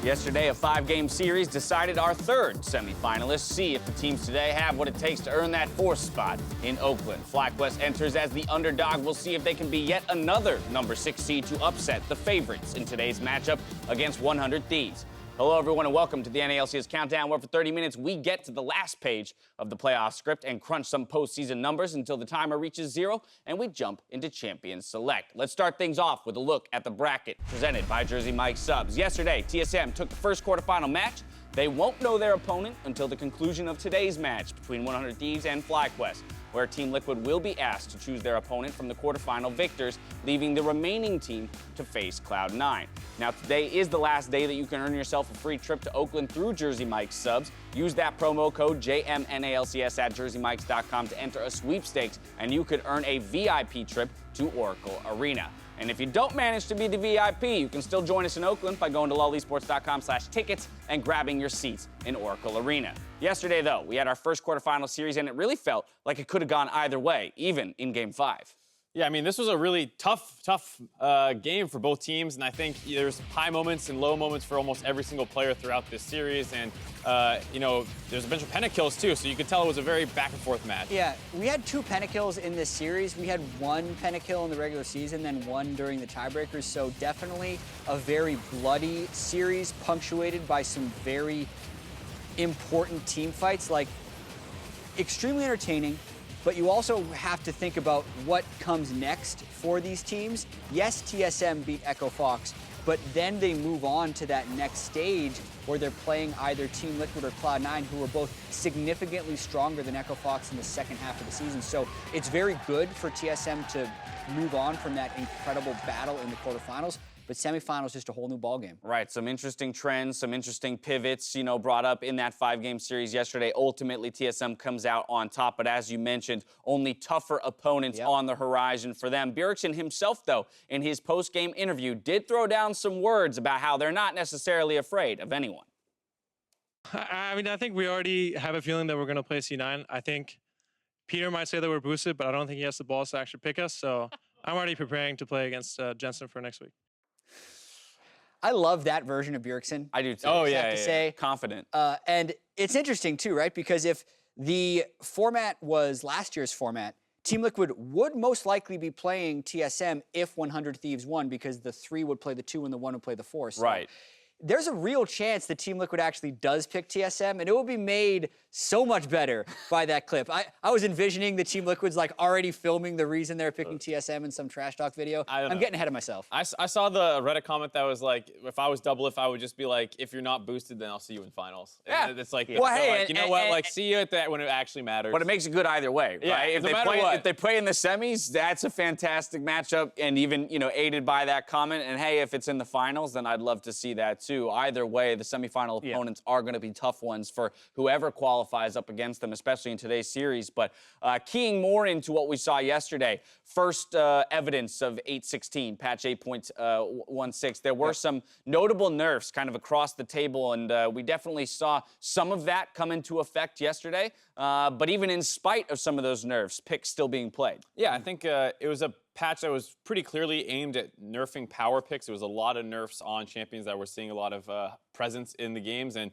Yesterday, a 5-game series decided our third semifinalists. See if the teams today have what it takes to earn that 4th spot in Oakland. FlyQuest enters as the underdog. We'll see if they can be yet another number 6 seed to upset the favorites in today's matchup against 100 Thieves. Hello, everyone, and welcome to the NA LCS Countdown, where for 30 minutes we get to the last page of the playoff script and crunch some postseason numbers until the timer reaches 0 and we jump into Champions Select. Let's start things off with a look at the bracket presented by Jersey Mike Subs. Yesterday, TSM took the first quarterfinal match. They won't know their opponent until the conclusion of today's match between 100 Thieves and FlyQuest, where Team Liquid will be asked to choose their opponent from the quarterfinal victors, leaving the remaining team to face Cloud9. Now, today is the last day that you can earn yourself a free trip to Oakland through Jersey Mike's Subs. Use that promo code JMNALCS at jerseymikes.com to enter a sweepstakes, and you could earn a VIP trip to Oracle Arena. And if you don't manage to be the VIP, you can still join us in Oakland by going to lolesports.com/tickets and grabbing your seats in Oracle Arena. Yesterday, though, we had our first quarterfinal series, and it really felt like it could have gone either way, even in Game 5. Yeah, I mean, this was a really tough game for both teams, and I think there's high moments and low moments for almost every single player throughout this series, and, you know, there's a bunch of pentakills, too, so you could tell it was a very back-and-forth match. Yeah, we had 2 pentakills in this series. We had 1 pentakill in the regular season, then 1 during the tiebreakers, so definitely a very bloody series, punctuated by some very important team fights, like extremely entertaining. But you also have to think about what comes next for these teams. Yes, TSM beat Echo Fox, but then they move on to that next stage where they're playing either Team Liquid or Cloud9, who are both significantly stronger than Echo Fox in the second half of the season. So it's very good for TSM to move on from that incredible battle in the quarterfinals. But semifinals, just a whole new ballgame. Right, some interesting trends, some interesting pivots, brought up in that 5-game series yesterday. Ultimately, TSM comes out on top, but as you mentioned, only tougher opponents on the horizon for them. Bjergsen himself, though, in his post-game interview, did throw down some words about how they're not necessarily afraid of anyone. I mean, I think we already have a feeling that we're going to play C9. I think Peter might say that we're boosted, but I don't think he has the balls to actually pick us, so I'm already preparing to play against Jensen for next week. I love that version of Bjergsen. I do too. Oh, yeah, to say. Confident. And it's interesting too, right? Because if the format was last year's format, Team Liquid would most likely be playing TSM if 100 Thieves won, because the 3 would play the 2 and the 1 would play the 4. So right. There's a real chance that Team Liquid actually does pick TSM, and it will be made so much better by that clip. I was envisioning the Team Liquid's like already filming the reason they're picking TSM in some trash talk video. I'm getting ahead of myself. I saw the Reddit comment that was like, if I was double, if I would just be like, if you're not boosted, then I'll see you in finals. Yeah. And it's like, well, hey, like, you know what? Like, see you at that when it actually matters. But it makes it good either way, yeah, right? If they play in the semis, that's a fantastic matchup, and even aided by that comment. And hey, if it's in the finals, then I'd love to see that too. Either way, the semifinal opponents are going to be tough ones for whoever qualifies up against them, especially in today's series. But keying more into what we saw yesterday, first evidence of 8.16, patch 8.16, there were some notable nerfs kind of across the table, and we definitely saw some of that come into effect yesterday. But even in spite of some of those nerfs, picks still being played. Yeah, I think it was a patch that was pretty clearly aimed at nerfing power picks. There was a lot of nerfs on champions that were seeing a lot of presence in the games, and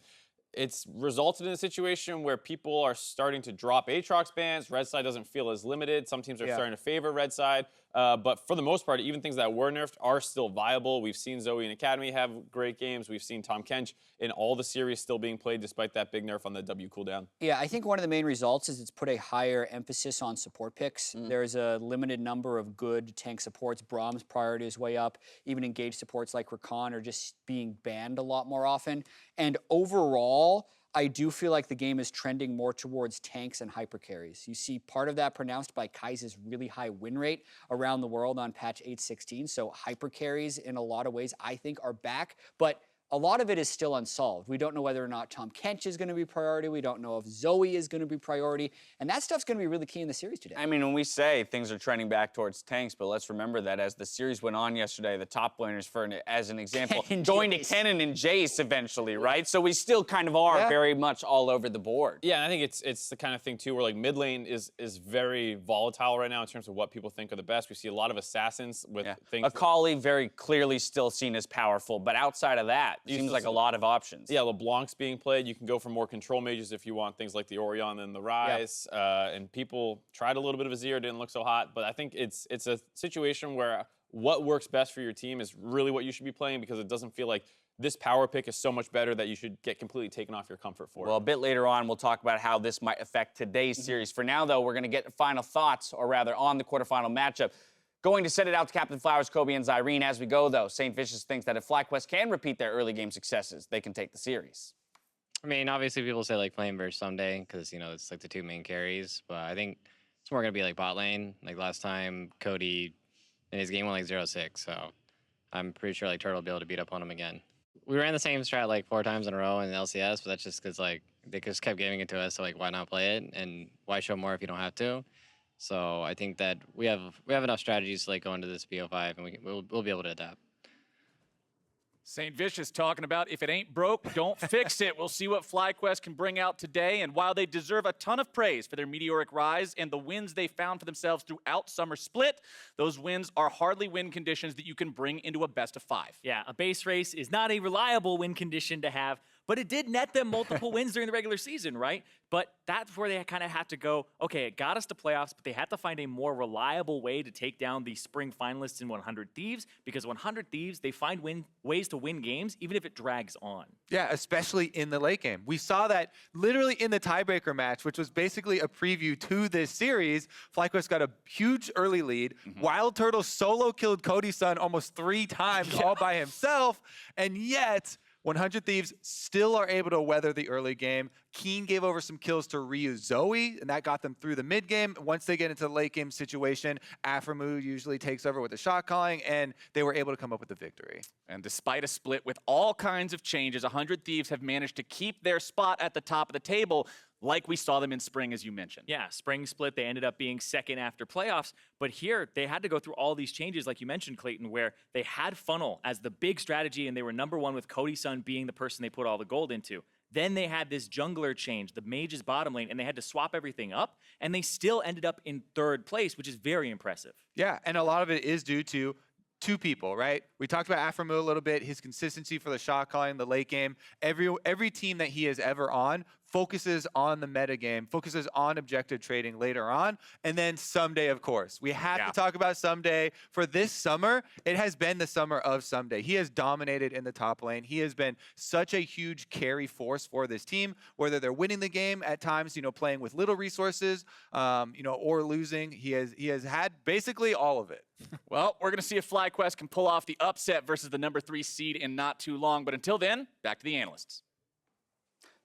it's resulted in a situation where people are starting to drop Aatrox bans. Red side doesn't feel as limited. Some teams are starting to favor red side. But for the most part, even things that were nerfed are still viable. We've seen Zoe and Academy have great games. We've seen Tom Kench in all the series still being played despite that big nerf on the W cooldown. Yeah, I think one of the main results is it's put a higher emphasis on support picks. There's a limited number of good tank supports. Brahm's priority is way up. Even engaged supports like Rakan are just being banned a lot more often. And overall, I do feel like the game is trending more towards tanks and hyper carries. You see part of that pronounced by Kai's really high win rate around the world on patch 8.16. So hyper carries in a lot of ways I think are back, but a lot of it is still unsolved. We don't know whether or not Tom Kench is going to be priority. We don't know if Zoe is going to be priority. And that stuff's going to be really key in the series today. I mean, when we say things are trending back towards tanks, but let's remember that as the series went on yesterday, the top laners, as an example, going to Kennen and Jace eventually, right? So we still kind of are very much all over the board. Yeah, and I think it's the kind of thing, too, where like mid lane is very volatile right now in terms of what people think are the best. We see a lot of assassins with things. Akali very clearly still seen as powerful, but outside of that, seems like a lot of options. Yeah, LeBlanc's being played. You can go for more control mages if you want things like the Orion and the Rise. And people tried a little bit of a Zero, didn't look so hot. But I think it's a situation where what works best for your team is really what you should be playing, because it doesn't feel like this power pick is so much better that you should get completely taken off your comfort for it. Well, a bit later on, we'll talk about how this might affect today's series. For now, though, we're going to get final thoughts, or rather on the quarterfinal matchup. Going to send it out to Captain Flowers, Kobe, and Zyrene. As we go, though, St. Vicious thinks that if FlyQuest can repeat their early game successes, they can take the series. I mean, obviously people say like Flame versus Someday because, you know, it's like the two main carries. But I think it's more going to be like bot lane. Like last time, Cody in his game went like 0-6. So I'm pretty sure like Turtle will be able to beat up on him again. We ran the same strat like 4 times in a row in LCS, but that's just because like they just kept giving it to us. So like, why not play it? And why show more if you don't have to? So I think that we have enough strategies to like go into this BO5, and we'll be able to adapt. St. Vicious talking about if it ain't broke, don't fix it. We'll see what FlyQuest can bring out today. And while they deserve a ton of praise for their meteoric rise and the wins they found for themselves throughout Summer Split, those wins are hardly win conditions that you can bring into a best-of-5. Yeah, a base race is not a reliable win condition to have, but it did net them multiple wins during the regular season, right? But that's where they kind of have to go, okay, it got us to playoffs, but they had to find a more reliable way to take down the spring finalists in 100 Thieves, because 100 Thieves, they find ways to win games, even if it drags on. Yeah, especially in the late game. We saw that literally in the tiebreaker match, which was basically a preview to this series. FlyQuest got a huge early lead. Wild Turtle solo killed Cody's son almost 3 times all by himself, and yet 100 Thieves still are able to weather the early game. Keen gave over some kills to Ryu Zoe, and that got them through the mid game. Once they get into the late game situation, Aframu usually takes over with the shot calling, and they were able to come up with the victory. And despite a split with all kinds of changes, 100 Thieves have managed to keep their spot at the top of the table, like we saw them in spring, as you mentioned. Yeah, spring split, they ended up being second after playoffs. But here, they had to go through all these changes, like you mentioned, Clayton, where they had Funnel as the big strategy, and they were #1 with Cody's son being the person they put all the gold into. Then they had this jungler change, the mage's bottom lane, and they had to swap everything up, and they still ended up in 3rd place, which is very impressive. Yeah, and a lot of it is due to 2 people, right? We talked about Aframu a little bit, his consistency for the shot calling, the late game. Every team that he is ever on focuses on the meta game, focuses on objective trading later on, and then Someday, of course. We have to talk about Someday. For this summer, it has been the summer of Someday. He has dominated in the top lane. He has been such a huge carry force for this team, whether they're winning the game at times, you know, playing with little resources, you know, or losing. He has had basically all of it. Well, we're going to see if FlyQuest can pull off the upset versus the #3 seed in not too long. But until then, back to the analysts.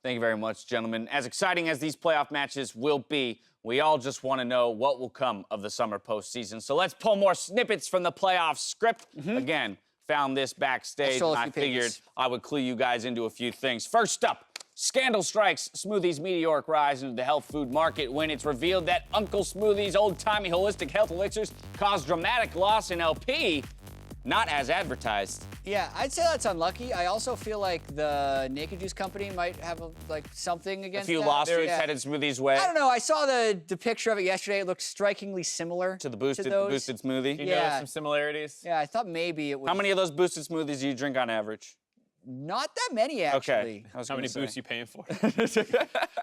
Thank you very much, gentlemen. As exciting as these playoff matches will be, we all just want to know what will come of the summer postseason. So let's pull more snippets from the playoff script. Again, found this backstage, and I figured I would clue you guys into a few things. First up, scandal strikes Smoothie's meteoric rise into the health food market when it's revealed that Uncle Smoothie's old-timey holistic health elixirs caused dramatic loss in LP, not as advertised. Yeah, I'd say that's unlucky. I also feel like the Naked Juice Company might have something against A few that. lawsuits headed Smoothie's way. I don't know. I saw the picture of it yesterday. It looked strikingly similar To the boosted those. smoothie. You Yeah. notice some similarities? Yeah, I thought maybe it was How many of those boosted smoothies do you drink on average? not that many actually. Okay. I was How gonna many say. boosts you paying for?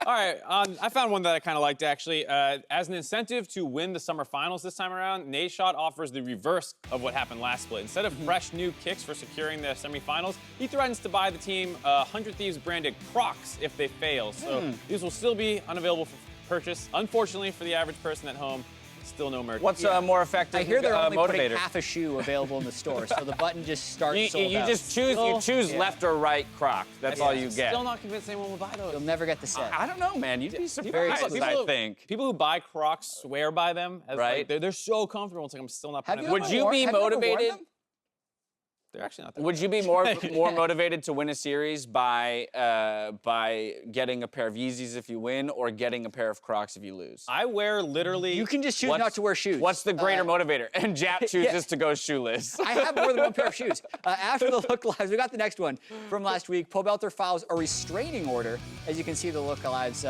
All right, I found one that I kind of liked, actually. As an incentive to win the summer finals this time around, Nashot offers the reverse of what happened last split. Instead of fresh new kicks for securing the semifinals, he threatens to buy the team 100 Thieves branded Crocs if they fail. So these will still be unavailable for purchase. Unfortunately for the average person at home, still no merch. What's more effective I hear they're only putting motivator? half a shoe available in the store, so the button just starts sold You out. just choose left or right Croc. That's all you get. Still not convinced anyone will buy those. You'll never get the set. I don't know, man. You'd be Very surprised, expensive. I think. People who buy Crocs swear by them. As Right. Like, they're so comfortable. It's like, I'm still not Have putting you them Would ever you worn- be have you ever worn motivated? them? They're actually not that Would you be more motivated to win a series by getting a pair of Yeezys if you win, or getting a pair of Crocs if you lose? I wear literally... You can just choose What's- not to wear shoes. What's the greater motivator? And Jap chooses to go shoeless. I have more than one pair of shoes. After the look lives, we got the next one from last week. Pobelter files a restraining order. As you can see, the look lives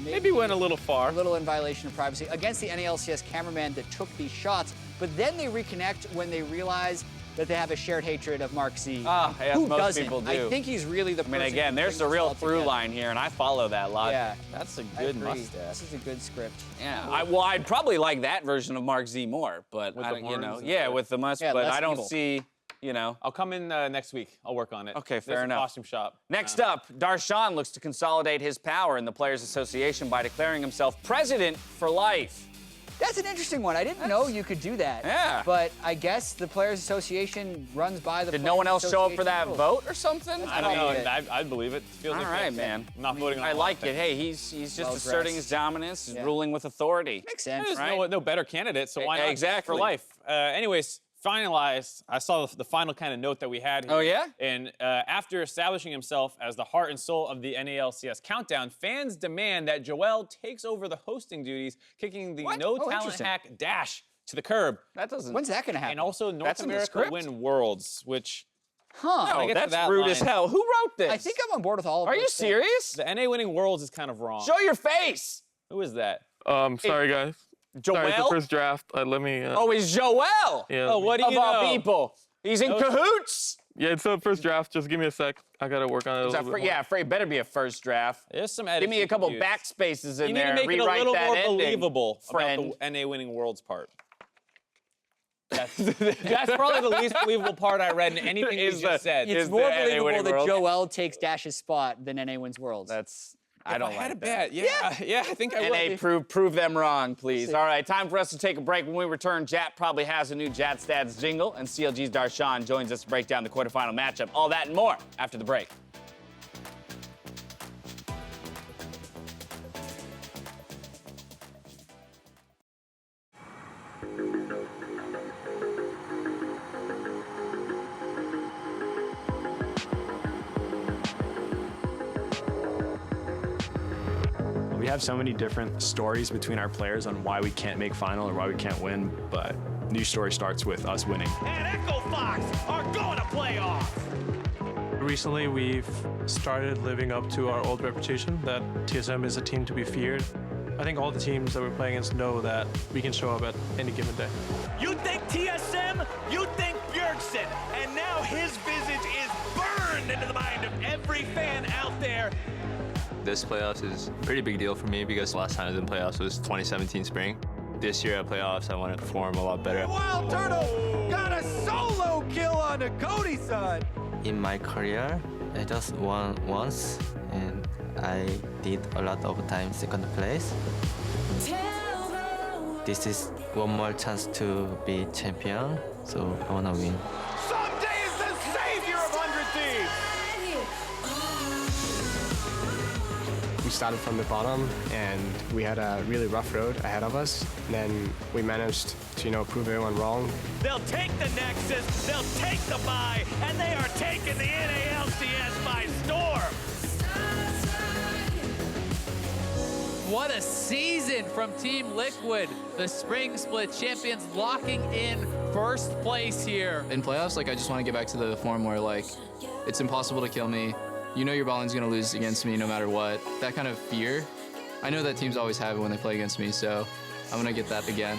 Maybe went a little far. a little in violation of privacy against the NA LCS cameraman that took these shots. But then they reconnect when they realize that they have a shared hatred of Mark Z. Ah, yeah, Who most doesn't? people do. I think he's really the person. I mean, again, who there's brings the us real all through together. line here, and I follow that logic. Yeah. That's a I good agree. mustache. This is a good script. Yeah, well, I'd probably like that version of Mark Z more, but With I the don't, you horns know, and yeah, stuff. with the mustache, Yeah, but less I don't evil. see, you know. I'll come in next week. I'll work on it. Okay, There's fair a enough. Costume shop. Next up, Darshan looks to consolidate his power in the Players Association by declaring himself president for life. That's an interesting one. I didn't know you could do that. Yeah. But I guess the Players Association runs by the. Did no one Players else show up for Association that rules. vote or something? I don't know. Probably I'd believe it. Feels All like right, it. man. I'm not voting on I a lot like of it. things. Hey, he's just Well-dressed. asserting his dominance, he's Yeah. ruling with authority. Makes sense. There's right? no better candidate, so why not? Exactly. For life. Anyways, finalized. I saw the final kind of note that we had here. Oh, yeah? And after establishing himself as the heart and soul of the NA LCS Countdown, fans demand that Joel takes over the hosting duties, kicking the What? no Oh, talent interesting. hack Dash to the curb. That doesn't. When's that gonna happen? And also North That's in the America script? win Worlds, which Huh. I Oh, get to that's that rude as line. hell. Who wrote this? I think I'm on board with all of Are those you things. serious? the NA winning Worlds is kind of wrong. Show your face. Who is that? Sorry guys. Joel? Sorry, it's the first draft. Let me. Oh, it's Joel. Yeah. Oh, what do Of you all know? people. He's in cahoots. Yeah, it's the first draft. Just give me a sec. I gotta work on it a little bit more. Yeah, afraid better be a first draft. There's some Give edits me a you couple can use. backspaces in You need there to and make it a rewrite little that more ending, believable friend. about the NA winning Worlds part. That's probably the least believable part I read in anything you Is just the- said. is It's the more NA believable winning that world? Joel takes Dash's spot than NA wins Worlds. That's. I If don't I had like a that. bet. Yeah, I think I NA, would. prove them wrong, please. All right, time for us to take a break. When we return, Jat probably has a new Jat Stats jingle, and CLG's Darshan joins us to break down the quarterfinal matchup. All that and more after the break. We have so many different stories between our players on why we can't make final or why we can't win, but new story starts with us winning. And Echo Fox are going to playoffs. Recently, we've started living up to our old reputation that TSM is a team to be feared. I think all the teams that we're playing against know that we can show up at any given day. You think TSM, you think Bjergsen, and now his visage is burned into the mind of every fan out there. This playoffs is a pretty big deal for me because last time I was in playoffs was 2017 spring. This year at playoffs, I want to perform a lot better. Wild Turtle got a solo kill on the Cody-san. In my career, I just won once, and I did a lot of time second place. This is one more chance to be champion, so I wanna win. Someday is the savior of 100 Thieves. We started from the bottom and we had a really rough road ahead of us. And then we managed to, prove everyone wrong. They'll take the Nexus, they'll take the bye, and they are taking the NA LCS by storm. What a season from Team Liquid. The Spring Split champions locking in first place here. In playoffs, I just want to get back to the form where, it's impossible to kill me. You know your balling's going to lose against me no matter what. That kind of fear, I know that teams always have it when they play against me, so I'm going to get that again.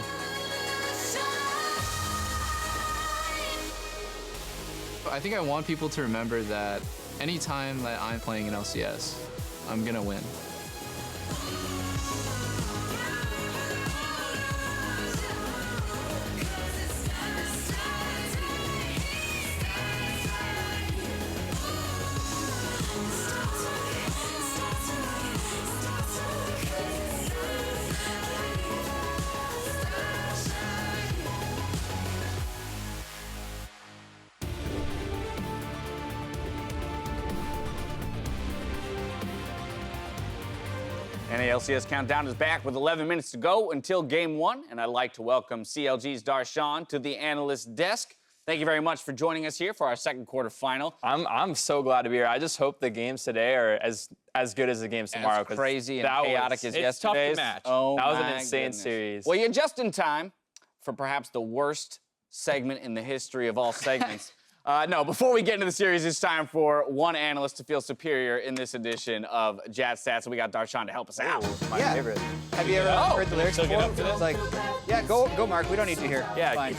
I think I want people to remember that anytime that I'm playing in LCS, I'm going to win. NA LCS Countdown is back with 11 minutes to go until Game 1, and I'd like to welcome CLG's Darshan to the analyst desk. Thank you very much for joining us here for our second quarterfinal. I'm so glad to be here. I just hope the games today are as good as the games tomorrow. As crazy and chaotic as it's tough to yesterday's. match. Oh, That was an my insane goodness. series. Well, you're just in time for perhaps the worst segment in the history of all segments. No, before we get into the series, it's time for one analyst to feel superior in this edition of Jazz Stats. And we got Darshan to help us out. My favorite. Have you ever heard the lyrics before? It's like, yeah, go, Mark. We don't need to hear. Yeah. Fine.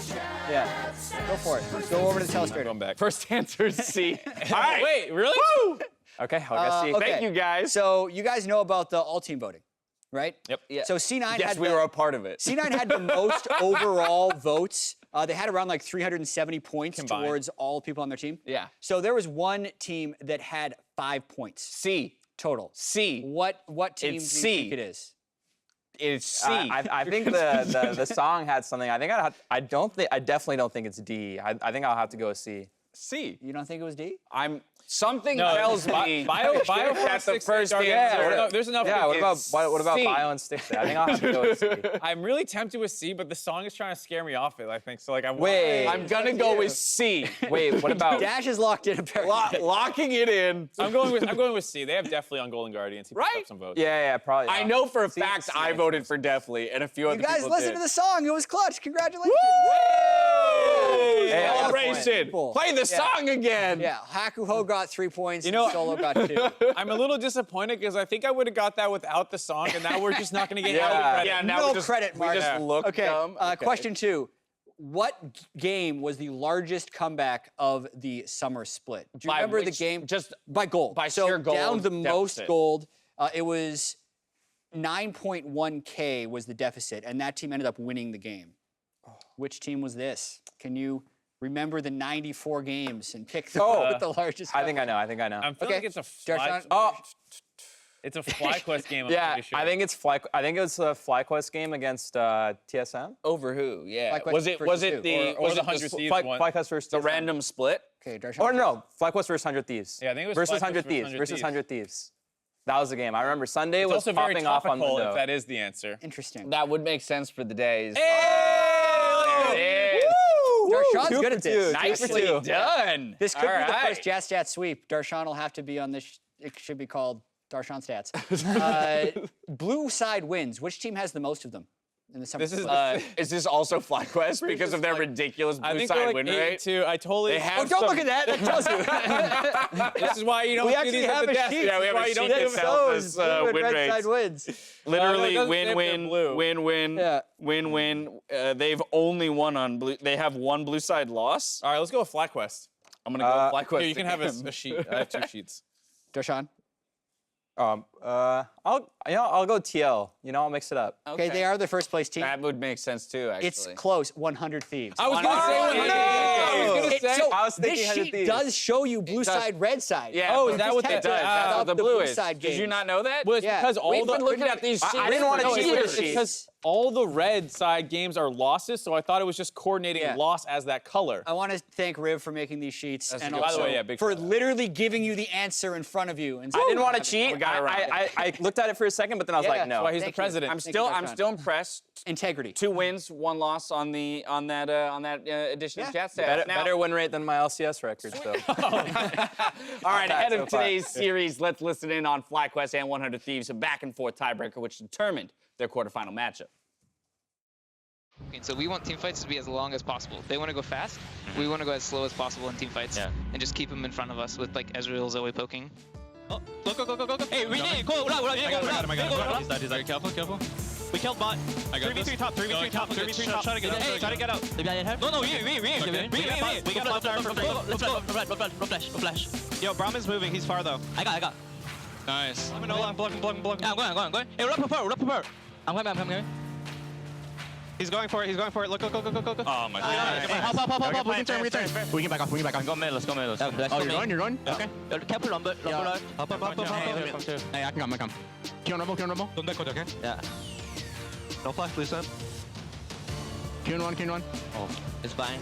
Yeah. Go for it. Go over to the telestrator. Going back. First answer is C. All right. Wait, really? Woo! Okay, I'll go see. Okay. Thank you, guys. So you guys know about the all-team voting, right? Yep. Yeah. So C9 Yes, had we were a part of it. C9 had the most overall votes. They had around like 370 points Combined. towards all people on their team. Yeah. So there was one team that had 5 points C. total. C. What team It's do you C. think it is? It's C. I think the song had something. I definitely don't think it's D. I think I'll have to go with C. C. You don't think it was D? Something tells me Bio that's the first answer. answer. There's enough. Yeah, what about C. Bio and Stick? I think I'll have to go with C. I'm really tempted with C, but the song is trying to scare me off it. I think so. Like Wait. I'm gonna go with C. Wait, what about? Dash is locked in apparently. Locking it in. I'm going with C. They have definitely on Golden Guardians. He picked Right? up some votes. Yeah, probably. I know for a fact I voted for Deathly, and a few other You guys people listen did. to the song. It was clutch. Congratulations. Hey, Celebration. People. Play the song again. Yeah, Hakuho got 3 points. You know- and Solo got 2. I'm a little disappointed because I think I would have got that without the song, and now we're just not going to get Yeah. any credit. Yeah, now No we just, credit, Mark. We just look Okay, dumb. question 2. What game was the largest comeback of the summer split? Do you By remember the which- game? just by gold. by so sheer gold down the most deficit. gold. It was 9.1K was the deficit, and that team ended up winning the game. Which team was this? Can you remember the 94 games and pick the one with the largest? I think I know. I'm feeling Okay. like it's a fly. Darshan? It's a FlyQuest game. I'm Yeah, pretty sure. I think it's I think it was a FlyQuest game against TSM. Over who? Yeah. FlyQuest Was it versus the who? Or the 100 Thieves one. FlyQuest versus the TSM. random split? Okay, Darshan. Or no, FlyQuest versus 100 Thieves. Yeah, I think it was versus FlyQuest 100 versus Thieves 100 versus Thieves. 100 Thieves. That was the game. I remember Sunday It's was also very popping off on topical the if that is the answer. Interesting. That would make sense for the days. Hey! Darshan's Two good for at this. two. Nicely Two. done. This could All be the right. first Jazz Stat sweep. Darshan will have to be on this. It should be called Darshan Stats. Blue side wins. Which team has the most of them in the summer? This is. split? Is this also FlyQuest because of their ridiculous I blue think side they're like win 8 rate? too. I totally. They have Oh, don't some- look at that. That tells you. This is why you don't We do actually these at have the a desk. sheet. Yeah, we have This a is why sheet you that don't tells give them us Blue and win red rates. side wins. Literally, doesn't win, say if they're win, blue. win, win, Yeah. win, win. They've only won on blue. They have one blue side loss. All right, let's go with FlyQuest. I'm gonna go with FlyQuest. Here, you can have again. a sheet. I have 2 sheets. Darshan. I'll go TL. I'll mix it up. Okay, they are the first place team. That would make sense too. Actually, It's close. 100 Thieves. I was gonna say 100 Thieves. So I was thinking this 100 sheet Thieves. does show you blue does. side, red side. Yeah. Oh, but is that just what had that to does? add That's up the the blue blue is. side Did you games. not know that? Well, it's Yeah. because all We've the been looking at these sheets. I didn't want to for cheat years. with the sheets. because all the red side games are losses, so I thought it was just coordinating Yeah. loss as that color. I want to thank Riv for making these sheets and good By the also way, yeah, big for shout out. literally giving you the answer in front of you. And I didn't want to cheat. We got it right. I looked at it for a second, but then I was Yeah. like, no. That's why he's Thank the you. president. I'm Thank still you, I'm Darshan. still impressed. Integrity. 2 wins, 1 loss on that edition of Jazz Stats. better, Now- better win rate than my LCS record, so. All right, ahead so of far. today's series, let's listen in on FlyQuest and 100 Thieves, a back-and-forth tiebreaker which determined their quarterfinal matchup. Okay, so we want team fights to be as long as possible. They want to go fast. We want to go as slow as possible in team fights. Yeah. And just keep them in front of us with like Ezreal, Zoe poking. Oh, go. Hey, we need go. He's dead. Careful. We killed bot. I got 3v3 top, 3v3 top, 3v3 top. Try to get out. Hey, try to get out. No, we. We got left arm for free. Let's go. No flash. Yo, Brahman's moving. He's far though. I got. Nice. I'm blocking. Yeah, I'm going. Hey, roll up prepare. I'm coming. He's going for it. Look, go. Oh my god. Hop. We can turn. We can back off. Go mid. Let's go. Oh, you're going? Okay. Careful, Lumber. Hop. Hey, I can come. Kill Rumble. Don't back okay? Yeah. No flash, please, son. Q1. Oh, it's fine.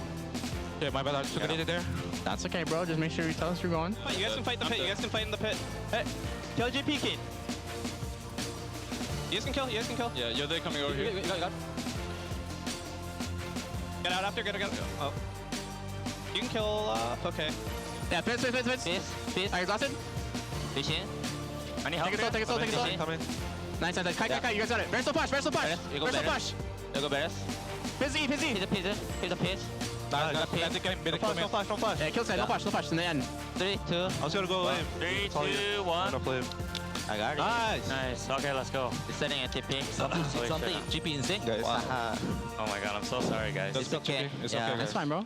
Okay, my bad. I just took it there. That's okay, bro. Just make sure you tell us you're going. You guys can fight the pit. You guys can fight in the pit. Hey, kill JP Kid. You guys can kill. Yeah, you're there coming over here. You got. Get out after. Get. Oh. You can kill. Okay. Yeah, pit. Are you exhausted? Fish in. I need help. Take a soul. Come in. Nice. Kai, you guys got it. Beres flash. You go Beres. Busy. He's a pitch. That's it, getting mid. Don't flash. Yeah, kill side, no flash in the end. 3, 2. I was gonna go lane. 3, 2, 1. I got it. Nice. Okay, let's go. He's setting a TP. Something. GP insane. Oh my god, I'm so sorry, guys. It's okay. It's okay. That's fine, bro.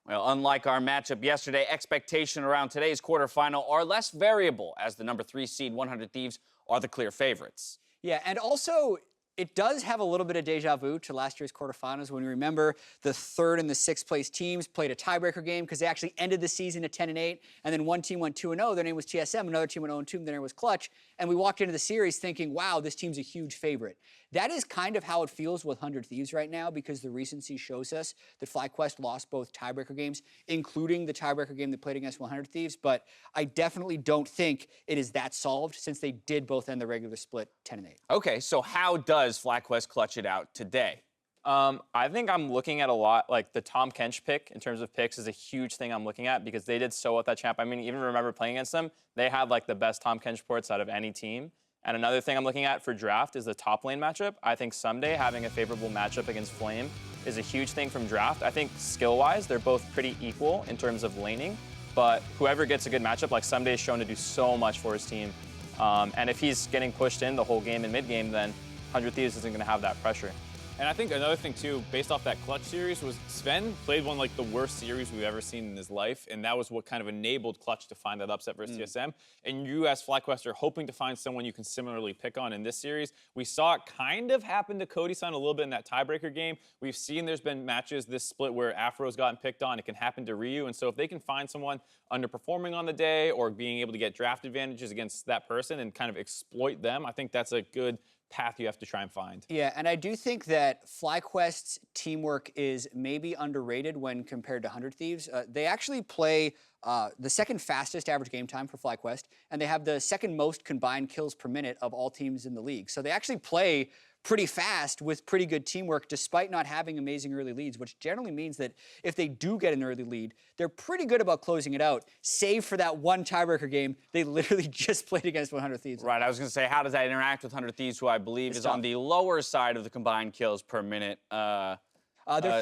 Well, unlike our matchup yesterday, expectation around today's quarterfinal are less variable as the number 3 seed 100 Thieves are the clear favorites. Yeah, and also it does have a little bit of deja vu to last year's quarterfinals when you remember the 3rd and the 6th place teams played a tiebreaker game because they actually ended the season at 10-8, and then one team went 2-0, their name was TSM, another team went 0-2, their name was Clutch, and we walked into the series thinking, wow, this team's a huge favorite. That is kind of how it feels with 100 Thieves right now because the recency shows us that FlyQuest lost both tiebreaker games, including the tiebreaker game they played against 100 Thieves, but I definitely don't think it is that solved since they did both end the regular split 10-8. Okay, so how does FlyQuest clutch it out today? I think I'm looking at a lot, like the Tom Kench pick in terms of picks is a huge thing I'm looking at because they did so well at that champ. I mean, even remember playing against them, they had like the best Tom Kench ports out of any team. And another thing I'm looking at for draft is the top lane matchup. I think someday having a favorable matchup against Flame is a huge thing from draft. I think skill-wise, they're both pretty equal in terms of laning, but whoever gets a good matchup, like someday is shown to do so much for his team. And if he's getting pushed in the whole game and mid-game, then 100 Thieves isn't gonna have that pressure. And I think another thing too, based off that Clutch series, was Sven played one like the worst series we've ever seen in his life, and that was what kind of enabled Clutch to find that upset versus TSM. And you as FlyQuest are hoping to find someone you can similarly pick on in this series. We saw it kind of happen to Cody-san a little bit in that tiebreaker game. We've seen there's been matches this split where Afro's gotten picked on. It can happen to Ryu, and so if they can find someone underperforming on the day or being able to get draft advantages against that person and kind of exploit them, I think that's a good path you have to try and find. Yeah, and I do think that FlyQuest's teamwork is maybe underrated when compared to 100 Thieves. They actually play the second fastest average game time for FlyQuest, and they have the second most combined kills per minute of all teams in the league. So they actually play pretty fast with pretty good teamwork despite not having amazing early leads, which generally means that if they do get an early lead, they're pretty good about closing it out, save for that one tiebreaker game they literally just played against 100 Thieves. Right, I was going to say, how does that interact with 100 Thieves, who I believe is on the lower side of the combined kills per minute? They're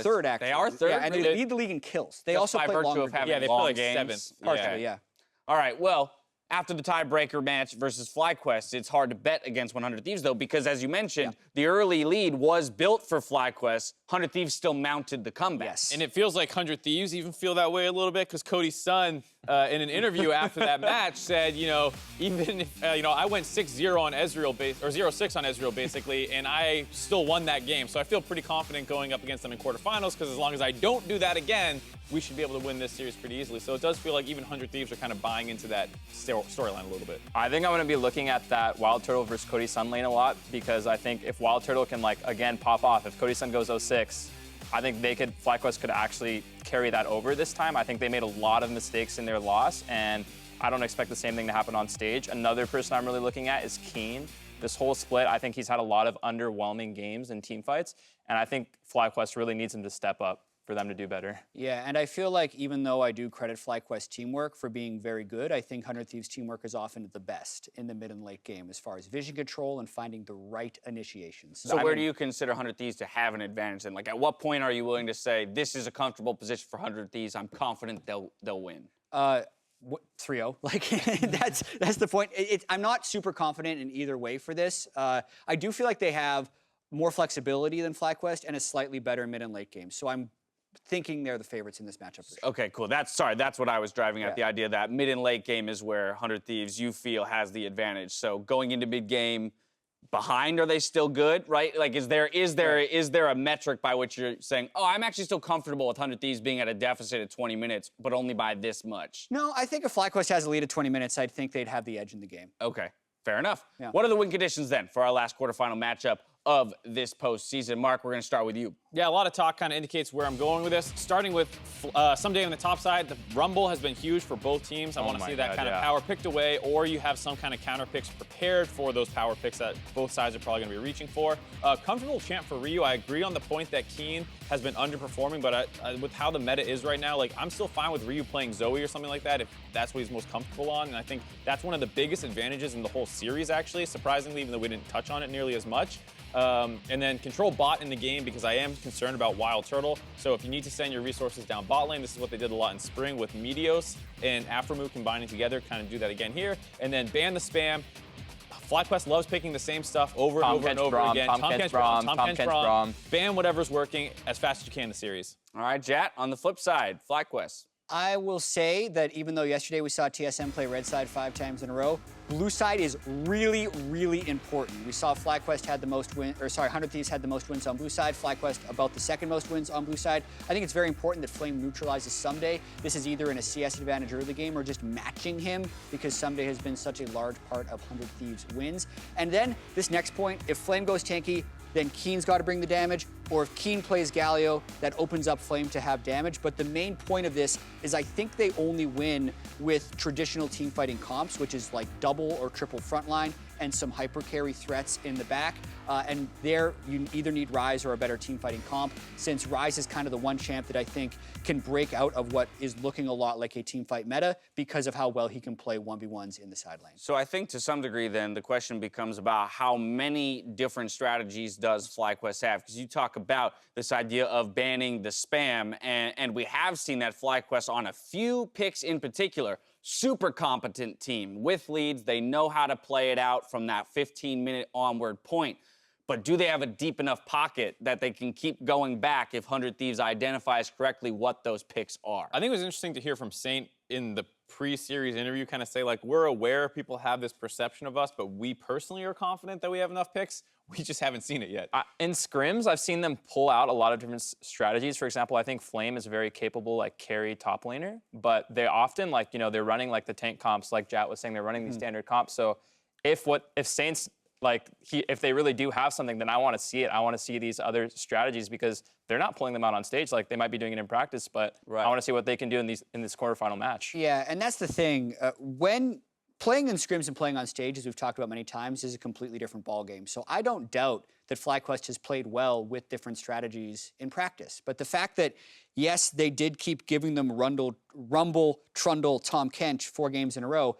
third, actually. They are third? Yeah, and they lead the league in kills. They also play longer games. Yeah, they play like 7. Partially, yeah. All right, well, after the tiebreaker match versus FlyQuest, it's hard to bet against 100 Thieves, though, because as you mentioned, the early lead was built for FlyQuest. 100 Thieves still mounted the comeback. Yes. And it feels like 100 Thieves even feel that way a little bit because Cody's son, in an interview after that match, said, you know, even if, I went 6-0 on Ezreal, or 0-6 on Ezreal, basically, and I still won that game. So I feel pretty confident going up against them in quarterfinals because as long as I don't do that again, we should be able to win this series pretty easily. So it does feel like even 100 Thieves are kind of buying into that storyline a little bit. I think I'm going to be looking at that Wild Turtle versus Cody Sun lane a lot because I think if Wild Turtle can, like, again, pop off, if Cody Sun goes 0-6, I think FlyQuest could actually carry that over this time. I think they made a lot of mistakes in their loss, and I don't expect the same thing to happen on stage. Another person I'm really looking at is Keen. This whole split, I think he's had a lot of underwhelming games and team fights, and I think FlyQuest really needs him to step up for them to do better. Yeah, and I feel like even though I do credit FlyQuest teamwork for being very good, I think 100 Thieves teamwork is often the best in the mid and late game as far as vision control and finding the right initiations. So where do you consider 100 Thieves to have an advantage in? Like, at what point are you willing to say, this is a comfortable position for 100 Thieves, I'm confident they'll win? 3-0, like that's the point. I'm not super confident in either way for this. I do feel like they have more flexibility than FlyQuest and a slightly better mid and late game. So I'm thinking they're the favorites in this matchup. For sure. Okay, cool. That's what I was driving at, the idea that mid and late game is where 100 Thieves you feel has the advantage. So going into mid game, behind, are they still good, right? Like, is there a metric by which you're saying, oh, I'm actually still comfortable with 100 Thieves being at a deficit at 20 minutes, but only by this much? No, I think if FlyQuest has a lead at 20 minutes, I'd think they'd have the edge in the game. Okay, fair enough. Yeah. What are the win conditions then for our last quarterfinal matchup of this postseason? Mark, we're going to start with you. Yeah, a lot of talk kind of indicates where I'm going with this. Starting with someday on the top side, the Rumble has been huge for both teams. I want to see that kind of power picked away, or you have some kind of counter picks prepared for those power picks that both sides are probably going to be reaching for. Comfortable champ for Ryu. I agree on the point that Keen has been underperforming, but with how the meta is right now, like, I'm still fine with Ryu playing Zoe or something like that if that's what he's most comfortable on. And I think that's one of the biggest advantages in the whole series, actually, surprisingly, even though we didn't touch on it nearly as much. And then control bot in the game because I am concerned about Wild Turtle. So if you need to send your resources down bot lane, this is what they did a lot in spring with Meteos and Afromu combining together, kind of do that again here. And then ban the spam. FlyQuest loves picking the same stuff over and over and over again. Tom Kench Brom. Ban whatever's working as fast as you can in the series. All right, Jat, on the flip side, FlyQuest. I will say that even though yesterday we saw TSM play red side 5 times in a row, blue side is really, really important. We saw FlyQuest had the most wins, or sorry, 100 Thieves had the most wins on blue side, FlyQuest about the second most wins on blue side. I think it's very important that Flame neutralizes Someday. This is either in a CS advantage early game or just matching him because Someday has been such a large part of 100 Thieves wins. And then this next point, if Flame goes tanky, then Keen's got to bring the damage, or if Keen plays Galio, that opens up Flame to have damage. But the main point of this is I think they only win with traditional team fighting comps, which is like double or triple frontline and some hyper carry threats in the back. And there you either need Ryze or a better team fighting comp, since Ryze is kind of the one champ that I think can break out of what is looking a lot like a team fight meta because of how well he can play 1v1s in the side lane. So I think to some degree then the question becomes about how many different strategies does FlyQuest have? Because you talk about this idea of banning the spam, and we have seen that FlyQuest on a few picks in particular. Super competent team with leads. They know how to play it out from that 15-minute onward point. But do they have a deep enough pocket that they can keep going back if 100 Thieves identifies correctly what those picks are? I think it was interesting to hear from Saint in the pre-series interview kind of say, like, we're aware people have this perception of us, but we personally are confident that we have enough picks. We just haven't seen it yet. In scrims, I've seen them pull out a lot of different strategies. For example, I think Flame is a very capable, like, carry top laner, but they often, like, you know, they're running, like, the tank comps, like Jat was saying, they're running these standard comps. So if Saints, like, if they really do have something, then I want to see it. I want to see these other strategies because they're not pulling them out on stage. Like, they might be doing it in practice, but I want to see what they can do in this quarterfinal match. Yeah, and that's the thing. When playing in scrims and playing on stage, as we've talked about many times, is a completely different ballgame. So I don't doubt that FlyQuest has played well with different strategies in practice. But the fact that, yes, they did keep giving them Rumble, Trundle, Tom Kench 4 games in a row,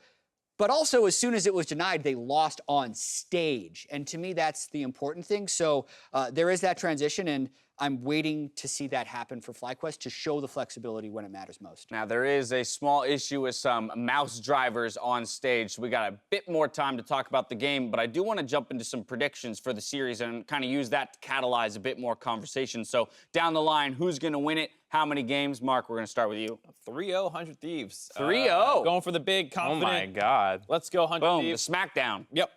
but also as soon as it was denied, they lost on stage. And to me, that's the important thing. So there is that transition, and I'm waiting to see that happen for FlyQuest to show the flexibility when it matters most. Now, there is a small issue with some mouse drivers on stage, so we got a bit more time to talk about the game, but I do want to jump into some predictions for the series and kind of use that to catalyze a bit more conversation. So down the line, who's going to win it? How many games? Mark, we're going to start with you. 3-0 100 Thieves. 3-0? Going for the big, confident. Oh, my God. Let's go 100 Thieves. The smackdown. Yep.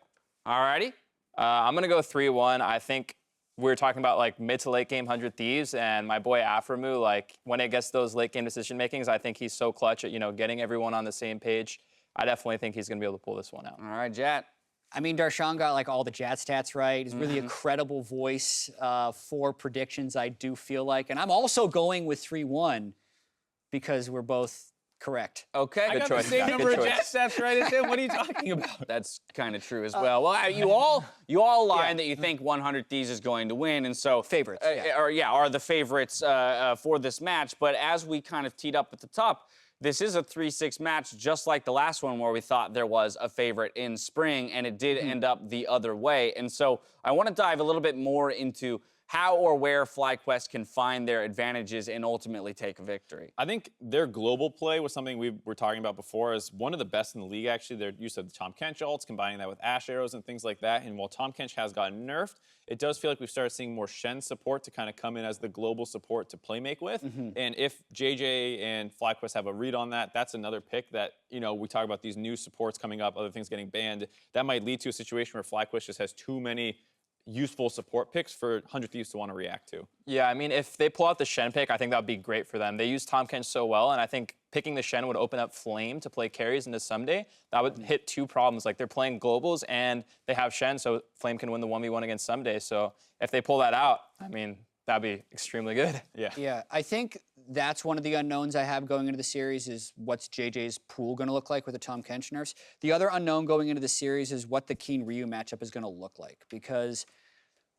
All righty. I'm going to go 3-1. I think we were talking about, like, mid to late game 100 Thieves, and my boy Afromu, like, when it gets those late game decision makings, I think he's so clutch at, you know, getting everyone on the same page. I definitely think he's going to be able to pull this one out. All right, Jat. I mean, Darshan got like all the Jat stats right. He's really a credible voice for predictions, I do feel like. And I'm also going with 3-1 because we're both correct. Okay. I got the same number of Jat stats right as him. What are you talking about? That's kind of true as well. Well, you all lie that you think 100 Thieves is going to win, and so favorites, are the favorites for this match. But as we kind of teed up at the top, this is a 3-6 match, just like the last one where we thought there was a favorite in spring, and it did end up the other way. And so I want to dive a little bit more into how or where FlyQuest can find their advantages and ultimately take a victory. I think their global play was something we were talking about before as one of the best in the league, actually. Their use of the Tom Kench ults, combining that with Ash arrows and things like that. And while Tom Kench has gotten nerfed, it does feel like we've started seeing more Shen support to kind of come in as the global support to playmake with. And if JJ and FlyQuest have a read on that, that's another pick that, you know, we talk about these new supports coming up, other things getting banned. That might lead to a situation where FlyQuest just has too many useful support picks for 100 Thieves to want to react to. Yeah, I mean, if they pull out the Shen pick, I think that would be great for them. They use Tom Kench so well, and I think picking the Shen would open up Flame to play carries into Someday. That would hit 2 problems. Like, they're playing globals, and they have Shen, so Flame can win the 1v1 against Someday. So if they pull that out, I mean, that'd be extremely good. Yeah, I think that's one of the unknowns I have going into the series is what's JJ's pool going to look like with the Tom Kench nerfs. The other unknown going into the series is what the Keen Ryu matchup is going to look like, because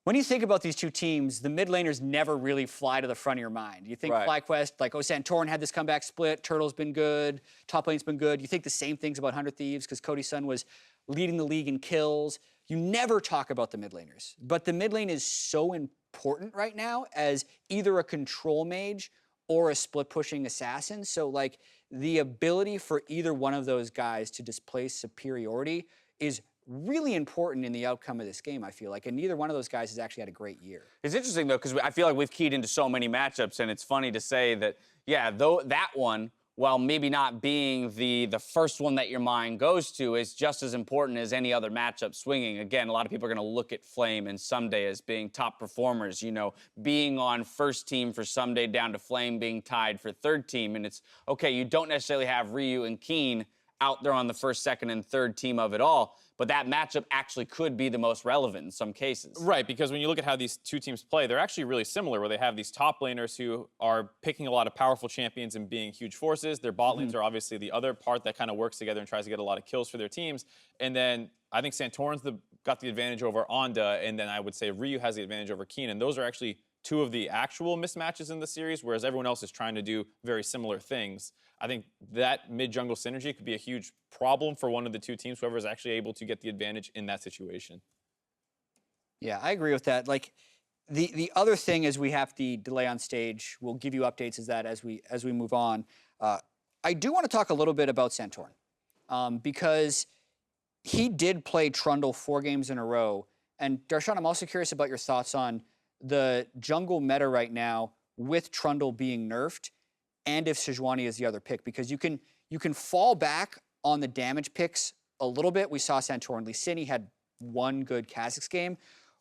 when you think about these two teams, the mid laners never really fly to the front of your mind. You think FlyQuest, like Santorin had this comeback split, Turtle's been good, top lane's been good. You think the same things about 100 Thieves because Cody Sun was leading the league in kills. you never talk about the mid laners, but the mid lane is so important right now as either a control mage or a split pushing assassin. So like the ability for either one of those guys to displace superiority is really important in the outcome of this game, I feel like. And neither one of those guys has actually had a great year. It's interesting, though, because I feel like we've keyed into so many matchups, and it's funny to say that, yeah, though that one, while maybe not being the first one that your mind goes to, is just as important as any other matchup swinging. Again, a lot of people are going to look at Flame and Someday as being top performers, you know, being on first team for Someday down to Flame being tied for third team. And it's, okay, you don't necessarily have Ryu and Keen out there on the first, second, and third team of it all, but that matchup actually could be the most relevant in some cases. Right, because when you look at how these two teams play, they're actually really similar, where they have these top laners who are picking a lot of powerful champions and being huge forces. Their bot lanes are obviously the other part that kind of works together and tries to get a lot of kills for their teams. And then I think Santorin's got the advantage over Onda, and then I would say Ryu has the advantage over Keen. And those are actually two of the actual mismatches in the series, whereas everyone else is trying to do very similar things. I think that mid-jungle synergy could be a huge problem for one of the two teams, whoever is actually able to get the advantage in that situation. Yeah, I agree with that. Like, the other thing is we have the delay on stage. We'll give you updates as we move on. I do want to talk a little bit about Santorin, because he did play Trundle 4 games in a row. And Darshan, I'm also curious about your thoughts on the jungle meta right now with Trundle being nerfed, and if Sejuani is the other pick, because you can fall back on the damage picks a little bit. We saw Santorin Lee Sin, he had one good Kha'Zix game.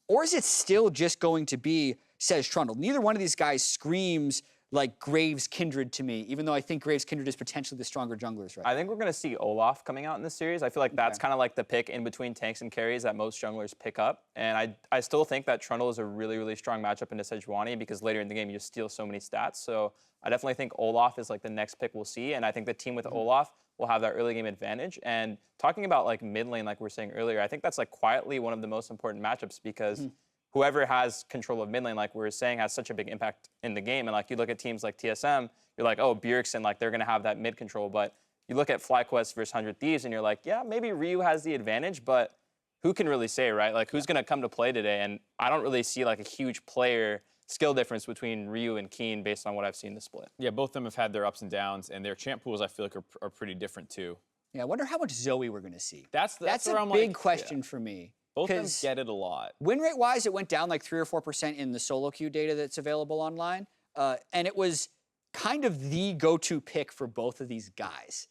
Or is it still just going to be Sej Trundle? Neither one of these guys screams like Graves Kindred to me, even though I think Graves Kindred is potentially the stronger junglers right I think we're going to see Olaf coming out in this series. I feel like that's kind of like the pick in between tanks and carries that most junglers pick up. And I still think that Trundle is a really, really strong matchup into Sejuani, because later in the game you just steal so many stats. So I definitely think Olaf is like the next pick we'll see. And I think the team with Olaf will have that early game advantage. And talking about like mid lane, like we were saying earlier, I think that's like quietly one of the most important matchups, because whoever has control of mid lane, like we were saying, has such a big impact in the game. And like you look at teams like TSM, you're like, oh, Bjergsen, like they're going to have that mid control. But you look at FlyQuest versus 100 Thieves and you're like, yeah, maybe Ryu has the advantage, but who can really say, right? Like who's going to come to play today? And I don't really see like a huge player skill difference between Ryu and Keen based on what I've seen the split. Yeah, both of them have had their ups and downs, and their champ pools I feel like are pretty different too. Yeah, I wonder how much Zoe we're going to see. That's a where I'm big like, question for me. Both of them get it a lot. Win rate wise, it went down like 3 or 4% in the solo queue data that's available online. And it was kind of the go-to pick for both of these guys.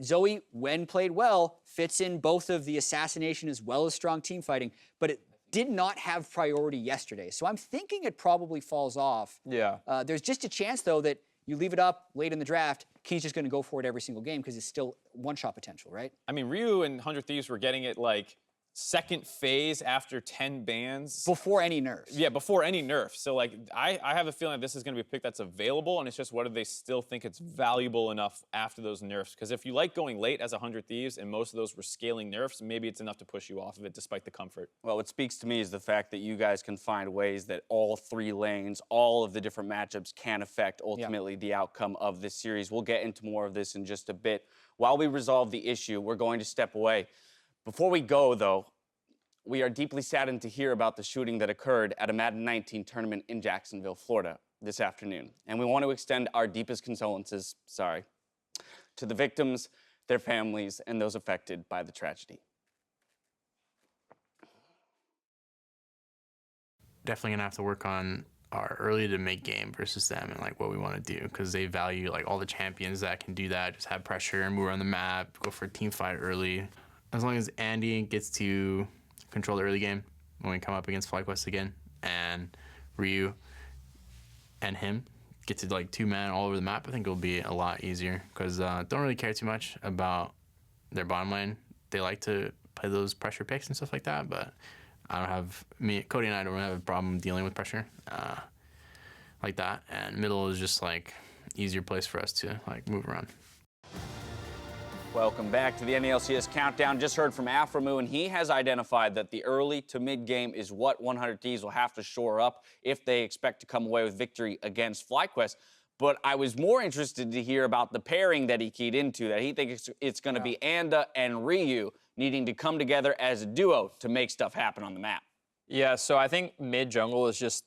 Zoe, when played well, fits in both of the assassination as well as strong team fighting, but it did not have priority yesterday. So I'm thinking it probably falls off. Yeah. There's just a chance, though, that you leave it up late in the draft, Key's just going to go for it every single game because it's still one-shot potential, right? I mean, Ryu and 100 Thieves were getting it like second phase after 10 bans. Before any nerfs. Yeah, before any nerfs. So like, I have a feeling that this is going to be a pick that's available, and it's just whether they still think it's valuable enough after those nerfs. Because if you like going late as 100 Thieves and most of those were scaling nerfs, maybe it's enough to push you off of it despite the comfort. Well, what speaks to me is the fact that you guys can find ways that all 3 lanes, all of the different matchups can affect ultimately the outcome of this series. We'll get into more of this in just a bit. While we resolve the issue, we're going to step away. Before we go, though, we are deeply saddened to hear about the shooting that occurred at a Madden 19 tournament in Jacksonville, Florida this afternoon. And we want to extend our deepest condolences, to the victims, their families, and those affected by the tragedy. Definitely gonna have to work on our early to mid game versus them and like what we want to do, because they value like all the champions that can do that, just have pressure and move around the map, go for a team fight early. As long as Andy gets to control the early game when we come up against FlyQuest again, and Ryu and him get to like 2-man all over the map, I think it'll be a lot easier, because don't really care too much about their bottom lane. They like to play those pressure picks and stuff like that, but Cody and I don't really have a problem dealing with pressure like that, and middle is just like easier place for us to like move around. Welcome back to the NA LCS Countdown. Just heard from Aframu, and he has identified that the early to mid game is what 100 Thieves will have to shore up if they expect to come away with victory against FlyQuest. but I was more interested to hear about the pairing that he keyed into, that he thinks it's going to be Anda and Ryu needing to come together as a duo to make stuff happen on the map. Yeah, so I think mid-jungle is just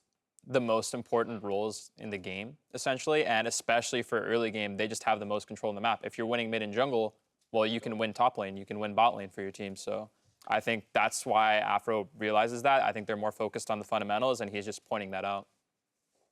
the most important roles in the game, essentially, and especially for early game, they just have the most control in the map. If you're winning mid and jungle, well, you can win top lane, you can win bot lane for your team, so I think that's why Afro realizes that. I think they're more focused on the fundamentals, and he's just pointing that out.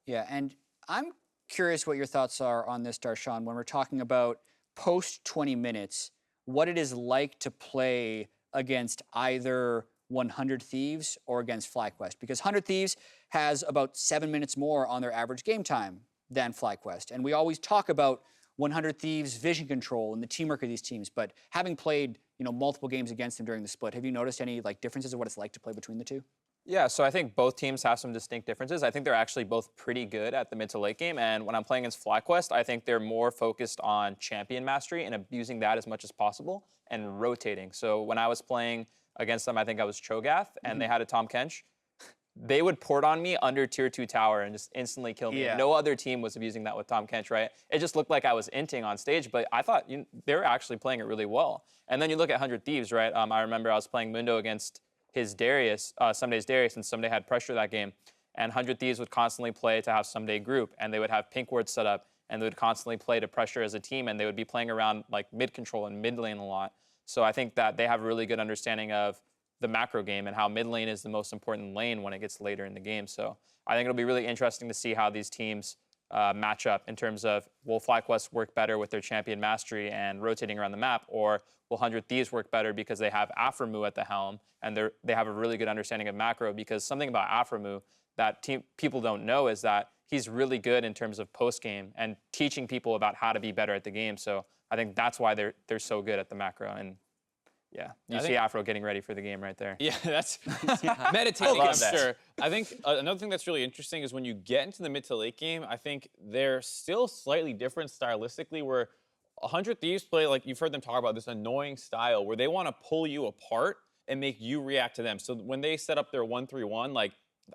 Yeah, and I'm curious what your thoughts are on this, Darshan, when we're talking about post 20 minutes, what it is like to play against either 100 Thieves or against FlyQuest, because 100 Thieves has about 7 minutes more on their average game time than FlyQuest. And we always talk about 100 Thieves' vision control and the teamwork of these teams, but having played, multiple games against them during the split, have you noticed any differences of what it's like to play between the two? Yeah, so I think both teams have some distinct differences. I think they're actually both pretty good at the mid to late game, and when I'm playing against FlyQuest, I think they're more focused on champion mastery and abusing that as much as possible and rotating. So when I was playing against them, I think I was Cho'Gath, and they had a Tahm Kench. They would port on me under tier 2 tower and just instantly kill me. Yeah. No other team was abusing that with Tahm Kench, right? It just looked like I was inting on stage, but I thought they were actually playing it really well. And then you look at 100 Thieves, right? I remember I was playing Mundo against his Darius, Sumday's Darius, and Sumday had pressure that game. And 100 Thieves would constantly play to have Sumday group, and they would have pink wards set up, and they would constantly play to pressure as a team, and they would be playing around like mid control and mid lane a lot. So I think that they have a really good understanding of the macro game and how mid lane is the most important lane when it gets later in the game. So I think it'll be really interesting to see how these teams match up in terms of, will FlyQuest work better with their champion mastery and rotating around the map, or will 100 Thieves work better because they have Aframu at the helm and they have a really good understanding of macro? Because something about Aframu that people don't know is that he's really good in terms of post-game and teaching people about how to be better at the game. So I think that's why they're so good at the macro. And yeah, you see Afro getting ready for the game right there. Yeah, that's meditating, Love I'm that. sure. I think another thing that's really interesting is when you get into the mid to late game, I think they're still slightly different stylistically, where 100 Thieves play, like you've heard them talk about, this annoying style where they want to pull you apart and make you react to them. So when they set up their 1-3-1, like,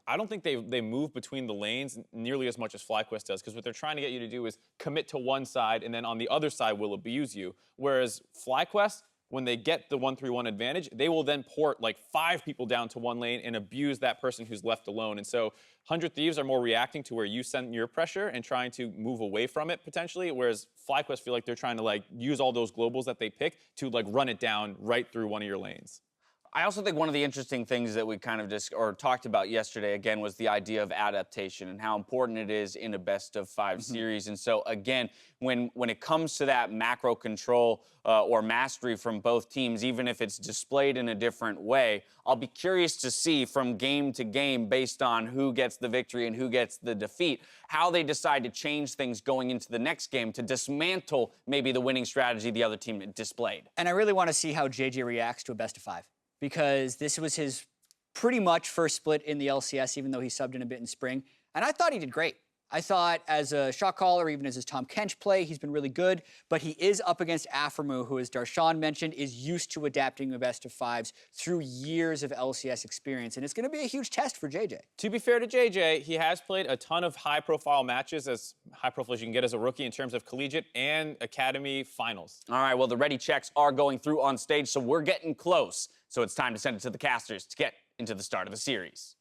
I don't think they move between the lanes nearly as much as FlyQuest does, because what they're trying to get you to do is commit to one side, and then on the other side will abuse you. Whereas FlyQuest, when they get the 1-3-1 advantage, they will then port like 5 people down to one lane and abuse that person who's left alone. And so 100 Thieves are more reacting to where you send your pressure and trying to move away from it potentially, whereas FlyQuest feel like they're trying to like use all those globals that they pick to like run it down right through one of your lanes. I also think one of the interesting things that we kind of talked about yesterday, again, was the idea of adaptation and how important it is in a best-of-5 series. And so, again, when it comes to that macro control or mastery from both teams, even if it's displayed in a different way, I'll be curious to see from game to game, based on who gets the victory and who gets the defeat, how they decide to change things going into the next game to dismantle maybe the winning strategy the other team displayed. And I really want to see how JJ reacts to a best-of-5, because this was his pretty much first split in the LCS, even though he subbed in a bit in spring. And I thought he did great. I thought as a shot caller, even as his Tahm Kench play, he's been really good. But he is up against Aframu, who, as Darshan mentioned, is used to adapting to best-of-5s through years of LCS experience. And it's going to be a huge test for JJ. To be fair to JJ, he has played a ton of high-profile matches, as high-profile as you can get as a rookie in terms of collegiate and academy finals. All right, well, the ready checks are going through on stage, so we're getting close. So it's time to send it to the casters to get into the start of the series.